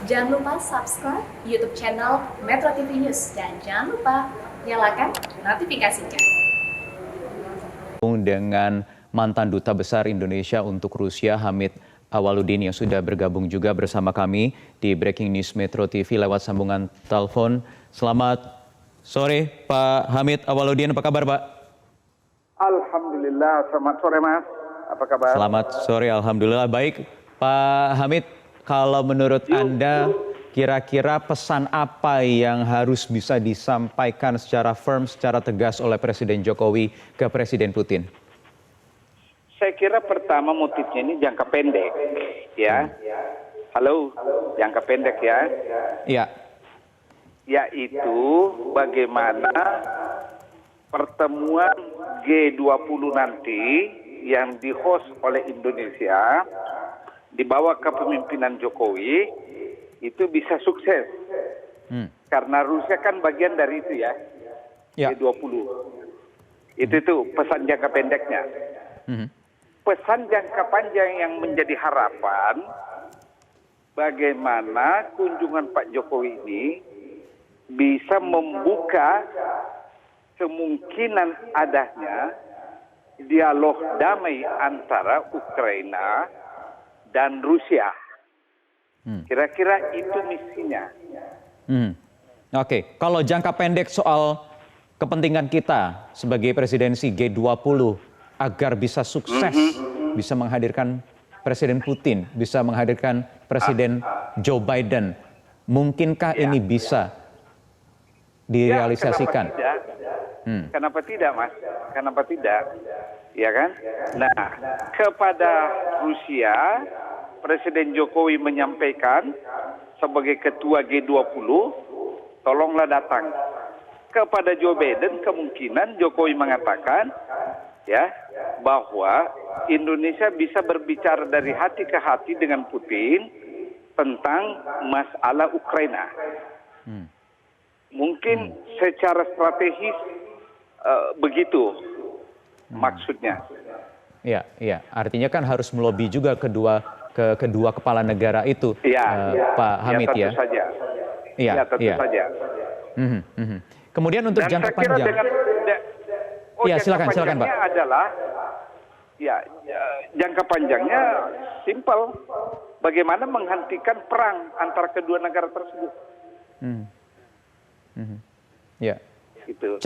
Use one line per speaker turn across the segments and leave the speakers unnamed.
Jangan lupa subscribe YouTube channel Metro TV News dan jangan lupa nyalakan notifikasinya.
Dengan mantan Duta Besar Indonesia untuk Rusia, Hamid Awaludin, yang sudah bergabung juga bersama kami di Breaking News Metro TV lewat sambungan telepon. Selamat sore Pak Hamid Awaludin, apa kabar Pak?
Alhamdulillah, selamat sore Mas, apa kabar?
Selamat sore, Alhamdulillah baik. Pak Hamid, kalau menurut Anda kira-kira pesan apa yang harus bisa disampaikan secara firm, secara tegas oleh Presiden Jokowi ke Presiden Putin?
Saya kira pertama motifnya ini jangka pendek, ya. Halo, jangka pendek ya.
Iya.
Yaitu bagaimana pertemuan G20 nanti yang di-host oleh Indonesia dibawa kepemimpinan Jokowi itu bisa sukses. Karena Rusia kan bagian dari itu ya, G20. Itu pesan jangka pendeknya. Pesan jangka panjang yang menjadi harapan, bagaimana kunjungan Pak Jokowi ini bisa membuka kemungkinan adanya dialog damai antara Ukraina dan Rusia. Kira-kira itu misinya.
Oke, kalau jangka pendek soal kepentingan kita sebagai presidensi G20 agar bisa sukses, bisa menghadirkan Presiden Putin, bisa menghadirkan Presiden Joe Biden, mungkinkah ini bisa direalisasikan?
Ya, kenapa tidak Mas? Kenapa tidak? Ya kan? Nah, kepada Rusia, Presiden Jokowi menyampaikan sebagai ketua G20, tolonglah datang. Kepada Joe Biden kemungkinan Jokowi mengatakan ya bahwa Indonesia bisa berbicara dari hati ke hati dengan Putin tentang masalah Ukraina. Mungkin secara strategis begitu maksudnya.
Iya. Artinya kan harus melobi juga kedua kepala negara itu, Pak Hamid ya.
Tentu saja.
Iya,
tentu saja.
Kemudian untuk
Dan
jangka
saya kira
panjang. Silakan Pak.
Adalah jangka panjangnya simpel. Bagaimana menghentikan perang antara kedua negara tersebut.
Ya.
Gitu.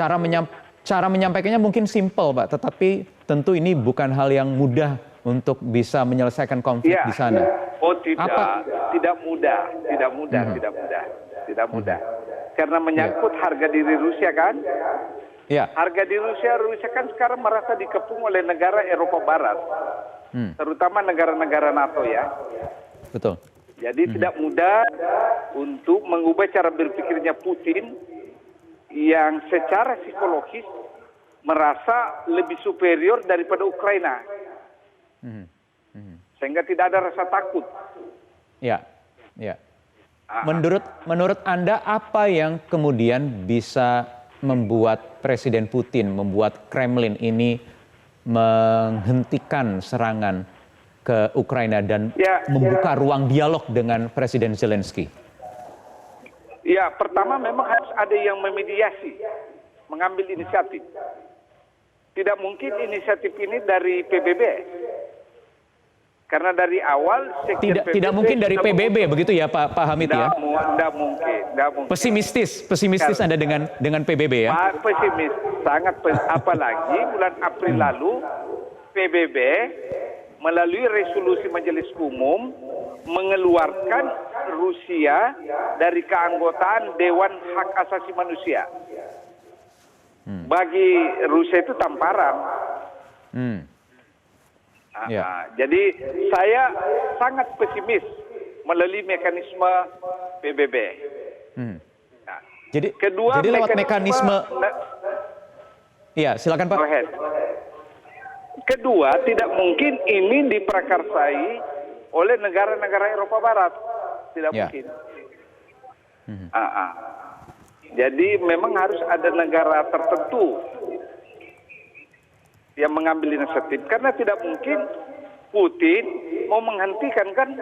Cara menyampaikannya mungkin simpel, Pak, tetapi tentu ini bukan hal yang mudah untuk bisa menyelesaikan konflik di sana.
Oh tidak, tidak mudah. Karena menyangkut harga diri Rusia kan?
Ya.
Harga diri Rusia kan sekarang merasa dikepung oleh negara Eropa Barat, terutama negara-negara NATO ya.
Betul.
Jadi tidak mudah untuk mengubah cara berpikirnya Putin yang secara psikologis merasa lebih superior daripada Ukraina. Sehingga tidak ada rasa takut.
Ya. Menurut Anda apa yang kemudian bisa membuat Presiden Putin, membuat Kremlin ini menghentikan serangan ke Ukraina dan membuka ruang dialog dengan Presiden Zelensky?
Ya, pertama memang harus ada yang memediasi, mengambil inisiatif. Tidak mungkin inisiatif ini dari PBB. Karena dari awal
tidak mungkin dari PBB begitu ya Pak Hamid ya?
Tidak mungkin.
Pesimistis Anda dengan PBB ya?
Pesimis, sangat apalagi bulan April lalu PBB melalui resolusi Majelis Umum mengeluarkan Rusia dari keanggotaan Dewan Hak Asasi Manusia. Bagi Rusia itu tamparan. Jadi saya sangat pesimis melalui mekanisme PBB.
Jadi lewat mekanisme. Iya, silakan Pak.
Kedua, tidak mungkin ini diprakarsai oleh negara-negara Eropa Barat. Tidak mungkin. Jadi memang harus ada negara tertentu yang mengambil inisiatif. Karena tidak mungkin Putin mau menghentikan kan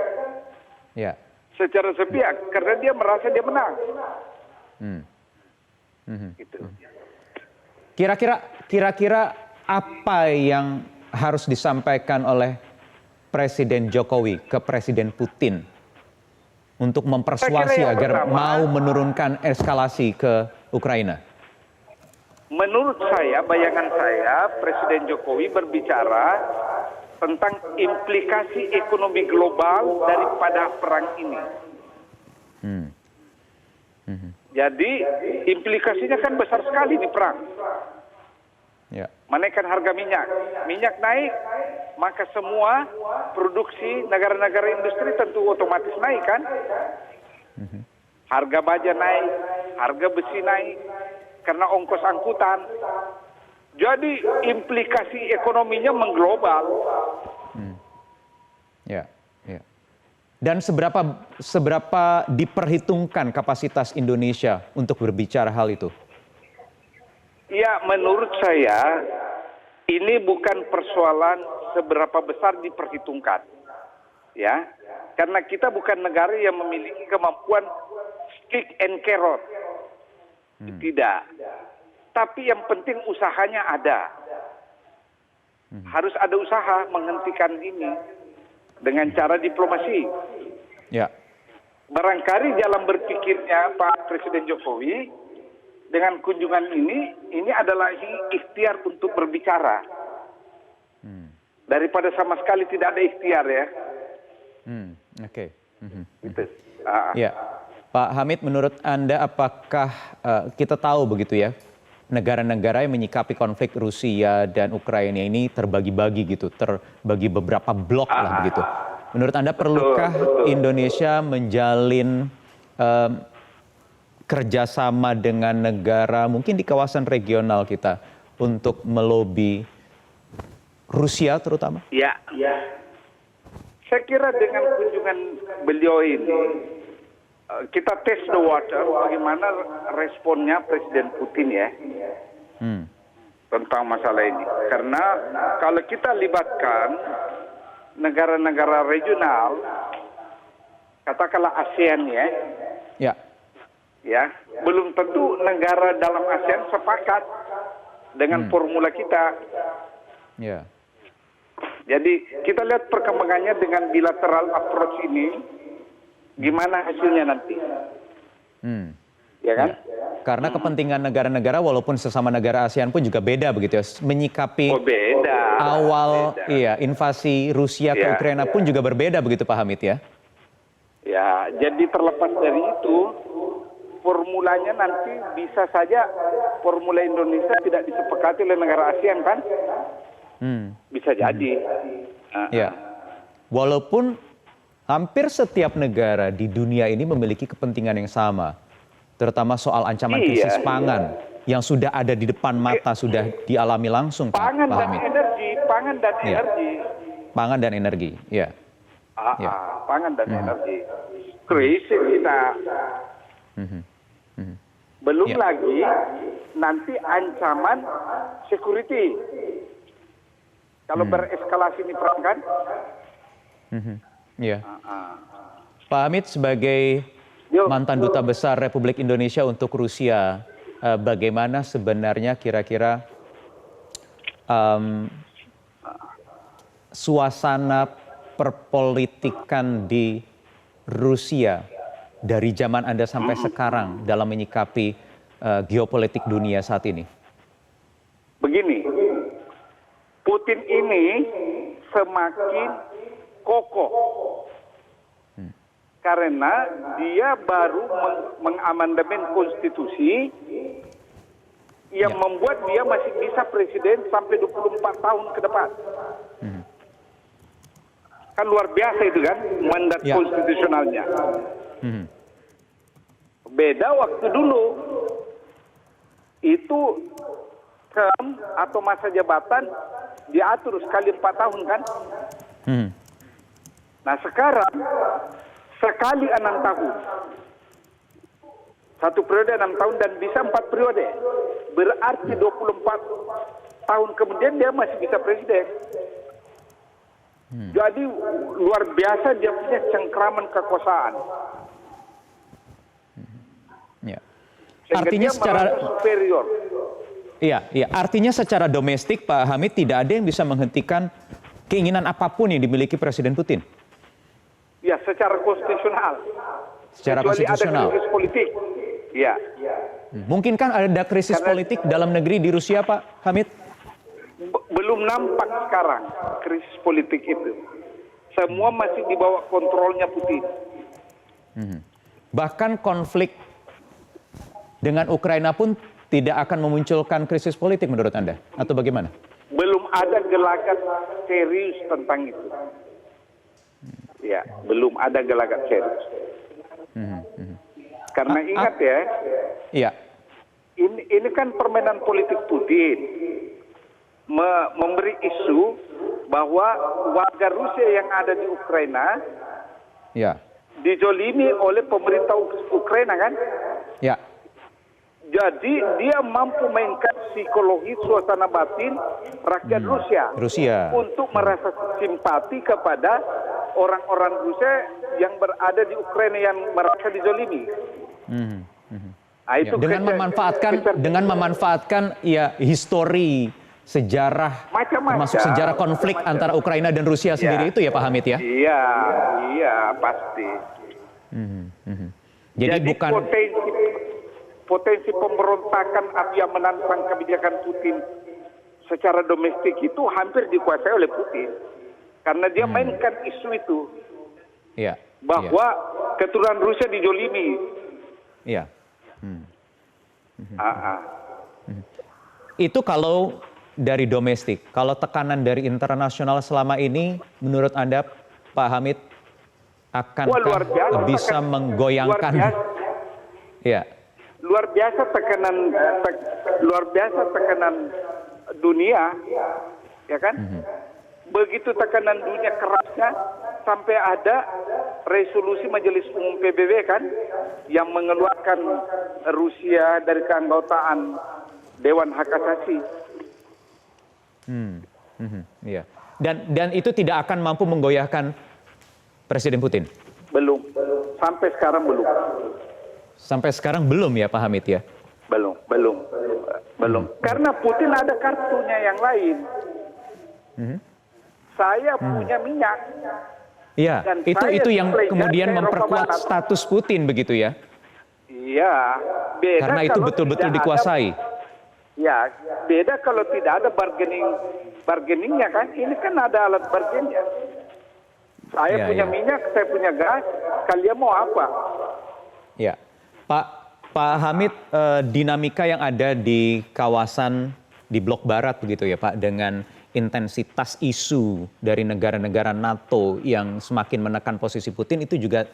secara sepihak karena dia merasa dia menang. Gitu.
Kira-kira apa yang harus disampaikan oleh Presiden Jokowi ke Presiden Putin untuk mempersuasi agar mau menurunkan eskalasi ke Ukraina?
Menurut saya, bayangan saya, Presiden Jokowi berbicara tentang implikasi ekonomi global daripada perang ini. Jadi implikasinya kan besar sekali nih perang.
Ya.
Menaikkan harga minyak. Minyak naik, maka semua produksi negara-negara industri tentu otomatis naik kan. Harga baja naik, harga besi naik, karena ongkos angkutan. Jadi implikasi ekonominya mengglobal.
Ya, ya. Dan seberapa diperhitungkan kapasitas Indonesia untuk berbicara hal itu?
Ya, menurut saya ini bukan persoalan seberapa besar diperhitungkan. Ya. Karena kita bukan negara yang memiliki kemampuan stick and carrot. Tidak. Tapi yang penting usahanya ada. Harus ada usaha menghentikan ini dengan cara diplomasi.
Ya.
Barangkali jalan berpikirnya Pak Presiden Jokowi dengan kunjungan ini adalah ikhtiar untuk berbicara. Daripada sama sekali tidak ada ikhtiar ya.
Oke.
Gitu.
Ya, Pak Hamid, menurut Anda apakah kita tahu begitu ya, negara-negara yang menyikapi konflik Rusia dan Ukraina ini terbagi-bagi gitu, terbagi beberapa blok lah begitu. Menurut Anda perlukah Indonesia menjalin kerjasama dengan negara mungkin di kawasan regional kita untuk melobi Rusia terutama?
Ya. Saya kira dengan kunjungan beliau ini kita test the water bagaimana responnya Presiden Putin ya tentang masalah ini. Karena kalau kita libatkan negara-negara regional, katakanlah ASEAN ya, belum tentu negara dalam ASEAN sepakat dengan formula kita.
Ya.
Jadi kita lihat perkembangannya dengan bilateral approach ini, gimana hasilnya nanti. Ya kan?
Karena kepentingan negara-negara walaupun sesama negara ASEAN pun juga beda begitu ya, menyikapi awal invasi Rusia ke Ukraina pun juga berbeda begitu Pak Hamid ya?
Ya, jadi terlepas dari itu, formulanya nanti bisa saja formula Indonesia tidak disepakati oleh negara ASEAN kan? Bisa jadi.
Ya, walaupun hampir setiap negara di dunia ini memiliki kepentingan yang sama, terutama soal ancaman krisis pangan yang sudah ada di depan mata, sudah dialami langsung Pak Hamid.
Pangan dan energi.
Pangan dan energi, ya.
Pangan dan energi. Krisis kita. Belum lagi nanti ancaman security. Kalau bereskalasi ini perang kan?
Iya. Pak Hamid sebagai mantan Duta Besar Republik Indonesia untuk Rusia, bagaimana sebenarnya kira-kira suasana perpolitikan di Rusia dari zaman Anda sampai sekarang dalam menyikapi geopolitik dunia saat ini?
Begini, Putin ini semakin kokoh karena dia baru mengamandemen konstitusi yang membuat dia masih bisa presiden sampai 24 tahun ke depan. Kan luar biasa itu kan mandat konstitusionalnya. Beda waktu dulu itu term atau masa jabatan diatur sekali 4 tahun kan. Nah sekarang sekali 6 tahun. Satu periode 6 tahun dan bisa 4 periode. Berarti 24 tahun kemudian dia masih bisa presiden. Jadi luar biasa dia punya cengkraman kekuasaan.
Ya.
Sehingga
Artinya
dia
secara
merasa superior.
Iya, artinya secara domestik Pak Hamid tidak ada yang bisa menghentikan keinginan apapun yang dimiliki Presiden Putin.
Ya, secara konstitusional.
Secara
Kecuali
konstitusional.
ada krisis politik. Ya.
Mungkin kan ada krisis politik dalam negeri di Rusia, Pak Hamid?
Belum nampak sekarang krisis politik itu. Semua masih di bawah kontrolnya Putin.
Bahkan konflik dengan Ukraina pun tidak akan memunculkan krisis politik menurut Anda? Atau bagaimana?
Belum ada gelagat serius tentang itu. Ya, belum ada gelagat serius. Karena ingat ya,
Iya.
ini kan permainan politik Putin. Memberi isu bahwa warga Rusia yang ada di Ukraina
Ya.
dijolimi oleh pemerintah Ukraina kan?
Ya.
Jadi dia mampu mainkan psikologi suasana batin rakyat Rusia untuk merasa simpati kepada orang-orang Rusia yang berada di Ukraina yang merasa dijolimi. Nah, itu
dengan memanfaatkan ya histori sejarah
macam-macam.
termasuk sejarah konflik antara Ukraina dan Rusia sendiri itu ya Pak Hamid ya?
Iya pasti.
Jadi bukan
potensi pemberontakan atau yang menantang kebijakan Putin secara domestik itu hampir dikuasai oleh Putin. Karena dia mainkan isu itu.
Iya.
Bahwa keturunan Rusia dijolimi.
Iya. Itu kalau dari domestik. Kalau tekanan dari internasional selama ini menurut Anda Pak Hamid akankah bisa menggoyangkan? Iya.
Luar biasa tekanan dunia, ya kan? Begitu tekanan dunia kerasnya sampai ada resolusi Majelis Umum PBB kan yang mengeluarkan Rusia dari keanggotaan Dewan Hak Asasi.
Iya. Dan itu tidak akan mampu menggoyahkan Presiden Putin?
Belum. Sampai sekarang belum.
Sampai sekarang belum ya Pak Hamid ya?
Belum. Karena Putin ada kartunya yang lain. Saya punya minyak.
Iya,
Dan
itu yang kemudian
Eropa
memperkuat
Barat.
status Putin begitu ya?
Iya. Beda
Karena itu
kalau
betul-betul
tidak
dikuasai.
Ya, beda kalau tidak ada bargainingnya kan. Ini kan ada alat bargainnya. Saya punya minyak, saya punya gas. Kalian mau apa?
Ya, Pak Hamid, dinamika yang ada di kawasan di Blok Barat begitu ya Pak, dengan intensitas isu dari negara-negara NATO yang semakin menekan posisi Putin itu juga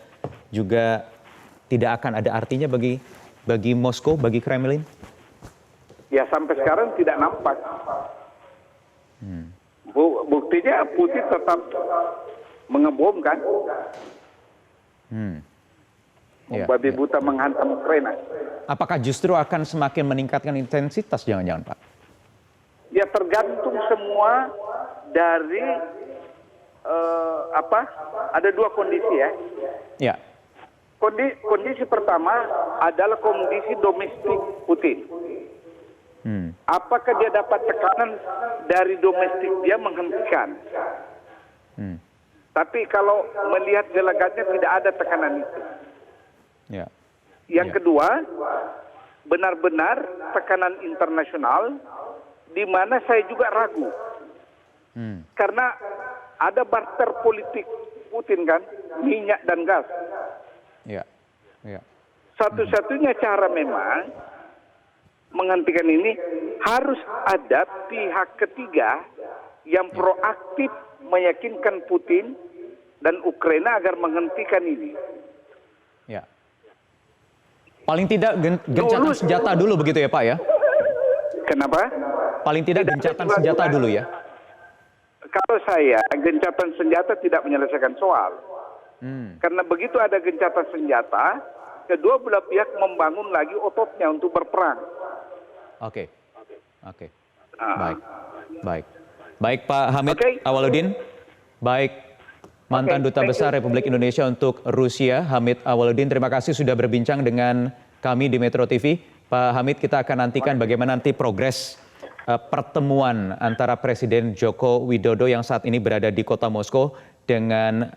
tidak akan ada artinya bagi Moskow, bagi Kremlin?
Ya sampai sekarang tidak nampak. Buktinya Putin tetap mengebom kan? Babi buta menghantam Ukraina.
Apakah justru akan semakin meningkatkan intensitas jangan-jangan Pak?
Ya tergantung semua dari ada dua kondisi ya.
Ya.
Kondisi pertama adalah kondisi domestik Putin. Apakah dia dapat tekanan dari domestik dia menghentikan? Tapi kalau melihat gelagatnya tidak ada tekanan itu.
Ya.
Yang kedua, benar-benar tekanan internasional di mana saya juga ragu. Karena ada barter politik Putin kan, minyak dan gas.
Ya. Ya.
Satu-satunya cara memang menghentikan ini harus ada pihak ketiga yang proaktif meyakinkan Putin dan Ukraina agar menghentikan ini.
Ya. Paling tidak gencatan senjata dulu begitu ya Pak ya?
Kenapa?
Paling tidak gencatan senjata dulu ya?
Kalau saya, gencatan senjata tidak menyelesaikan soal. Karena begitu ada gencatan senjata, kedua belah pihak membangun lagi ototnya untuk berperang.
Oke. Baik Pak Hamid Awaludin, Baik, mantan Duta Besar Republik Indonesia untuk Rusia, Hamid Awaludin, terima kasih sudah berbincang dengan kami di Metro TV. Pak Hamid, kita akan nantikan bagaimana nanti progres pertemuan antara Presiden Joko Widodo yang saat ini berada di kota Moskow dengan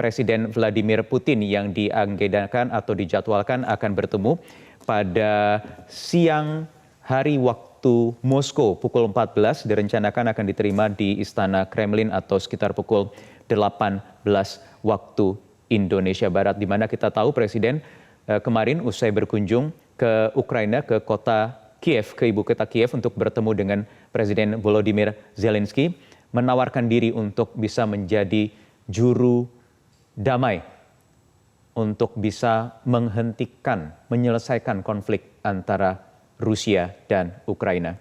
Presiden Vladimir Putin yang diagendakan atau dijadwalkan akan bertemu pada siang hari waktu Moskow pukul 14, direncanakan akan diterima di Istana Kremlin atau sekitar pukul 18 waktu Indonesia Barat, di mana kita tahu Presiden kemarin usai berkunjung ke Ukraina, ke kota Kiev, ke ibu kota Kiev untuk bertemu dengan Presiden Volodymyr Zelensky, menawarkan diri untuk bisa menjadi juru damai, untuk bisa menghentikan, menyelesaikan konflik antara Rusia dan Ukraina.